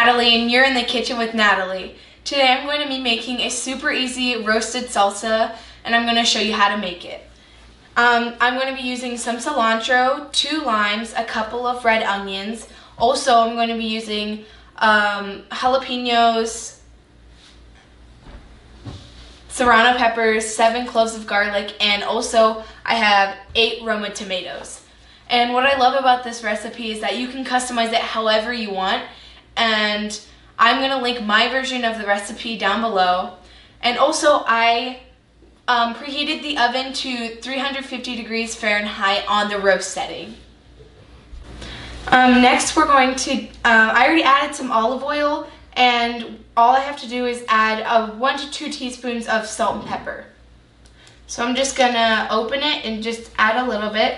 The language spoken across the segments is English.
Natalie, and you're in the kitchen with Natalie. Today I'm going to be making a super easy roasted salsa, and I'm going to show you how to make it. I'm going to be using some cilantro, 2 limes, a couple of red onions. Also, I'm going to be using jalapenos, Serrano peppers, 7 cloves of garlic, and also I have 8 Roma tomatoes. And what I love about this recipe is that you can customize it however you want, and I'm going to link my version of the recipe down below. And also I preheated the oven to 350 degrees Fahrenheit on the roast setting. Next we're going to, I already added some olive oil, and all I have to do is add 1 to 2 teaspoons of salt and pepper. So I'm just gonna open it and just add a little bit.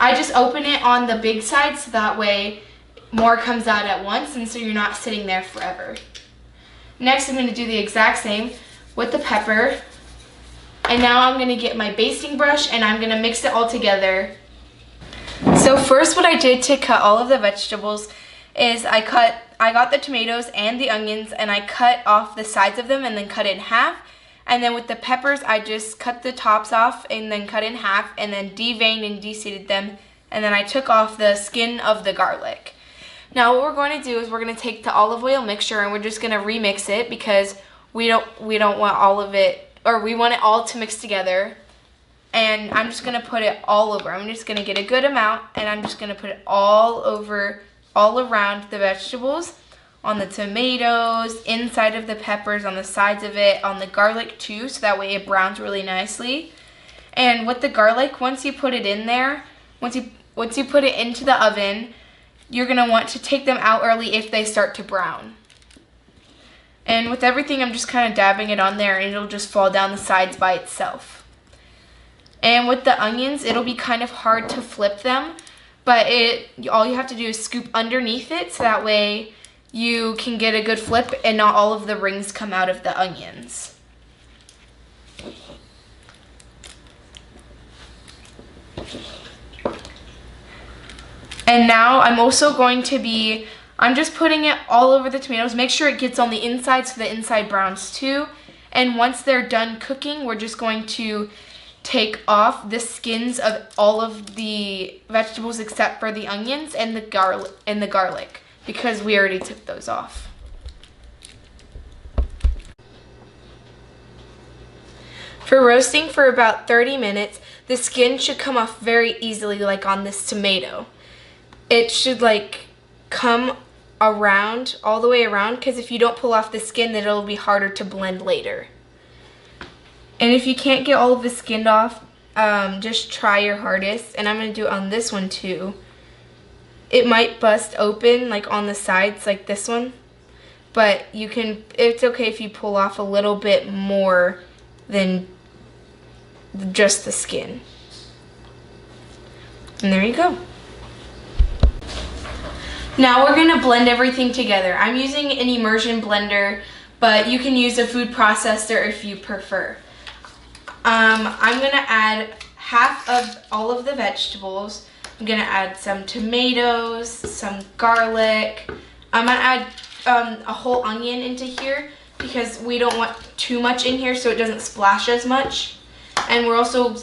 I just open it on the big side so that way more comes out at once, and so you're not sitting there forever. Next I'm gonna do the exact same with the pepper. And now I'm gonna get my basting brush and I'm gonna mix it all together. So first what I did to cut all of the vegetables is I got the tomatoes and the onions and I cut off the sides of them and then cut it in half. And then with the peppers, I just cut the tops off and then cut in half and then deveined and deseeded them. And then I took off the skin of the garlic. Now what we're going to do is we're going to take the olive oil mixture and we're just going to remix it because we don't want all of it, or we want it all to mix together. And I'm just going to put it all over. I'm just going to get a good amount and I'm just going to put it all over, all around the vegetables, on the tomatoes, inside of the peppers, on the sides of it, on the garlic too, so that way it browns really nicely. And with the garlic, once you put it in there, once you put it into the oven, you're going to want to take them out early if they start to brown. And with everything, I'm just kind of dabbing it on there and it'll just fall down the sides by itself. And with the onions, it'll be kind of hard to flip them, but all you have to do is scoop underneath it so that way you can get a good flip and not all of the rings come out of the onions. And now I'm also going to be, I'm just putting it all over the tomatoes. Make sure it gets on the inside so the inside browns too. And once they're done cooking, we're just going to take off the skins of all of the vegetables except for the onions and the garlic because we already took those off. For roasting for about 30 minutes, the skin should come off very easily, like on this tomato. It should like come around, all the way around, because if you don't pull off the skin, then it'll be harder to blend later. And if you can't get all of the skin off, just try your hardest. And I'm going to do it on this one too. It might bust open like on the sides like this one. But you can, it's okay if you pull off a little bit more than just the skin. And there you go. Now we're going to blend everything together. I'm using an immersion blender, but you can use a food processor if you prefer. I'm going to add half of all of the vegetables. I'm going to add some tomatoes, some garlic. I'm going to add a whole onion into here because we don't want too much in here so it doesn't splash as much. And we're also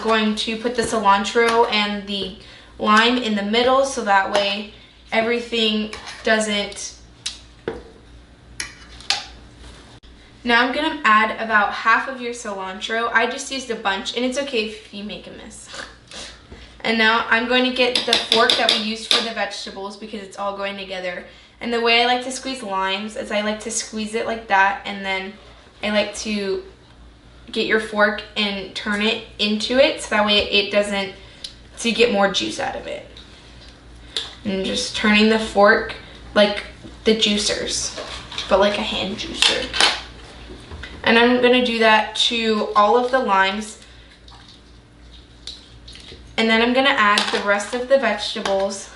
going to put the cilantro and the lime in the middle so that way everything doesn't. Now I'm going to add about half of your cilantro. I just used a bunch, and it's okay if you make a mess. And now I'm going to get the fork that we used for the vegetables because it's all going together. And the way I like to squeeze limes is I like to squeeze it like that, and then I like to get your fork and turn it into it so that way it doesn't, so you get more juice out of it. And just turning the fork like the juicers, but like a hand juicer. And I'm going to do that to all of the limes. And then I'm going to add the rest of the vegetables.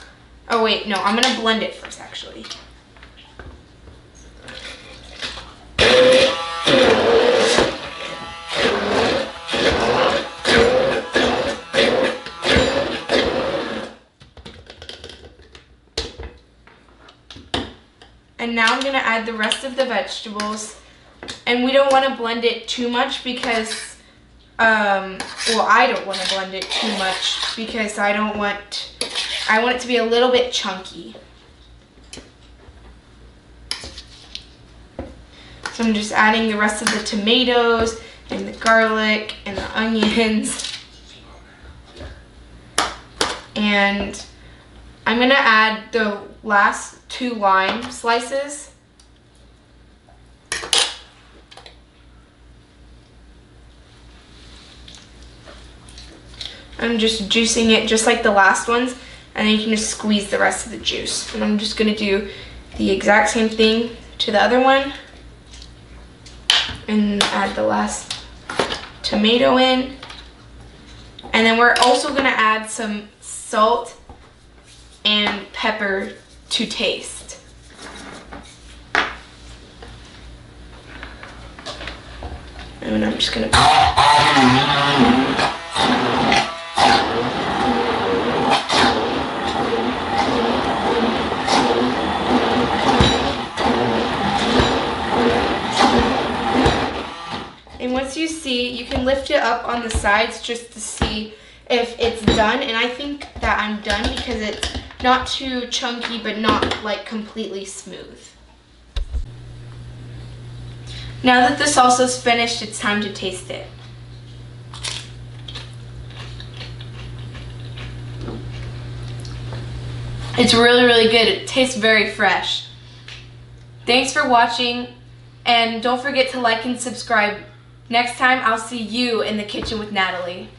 Oh wait, no, I'm going to blend it first actually. And now I'm gonna add the rest of the vegetables. And we don't wanna blend it too much because, well, I don't wanna blend it too much because I want it to be a little bit chunky. So I'm just adding the rest of the tomatoes and the garlic and the onions. And I'm gonna add the last 2 lime slices. I'm just juicing it just like the last ones, and then you can just squeeze the rest of the juice. And I'm just gonna do the exact same thing to the other one. And add the last tomato in. And then we're also gonna add some salt and pepper to taste. And I'm just gonna and once you see, you can lift it up on the sides just to see if it's done. And I think that I'm done because it's not too chunky but not like completely smooth. Now that the salsa's finished, it's time to taste it. It's really, really good. It tastes very fresh. Thanks for watching, and don't forget to like and subscribe. Next time, I'll see you in the kitchen with Natalie.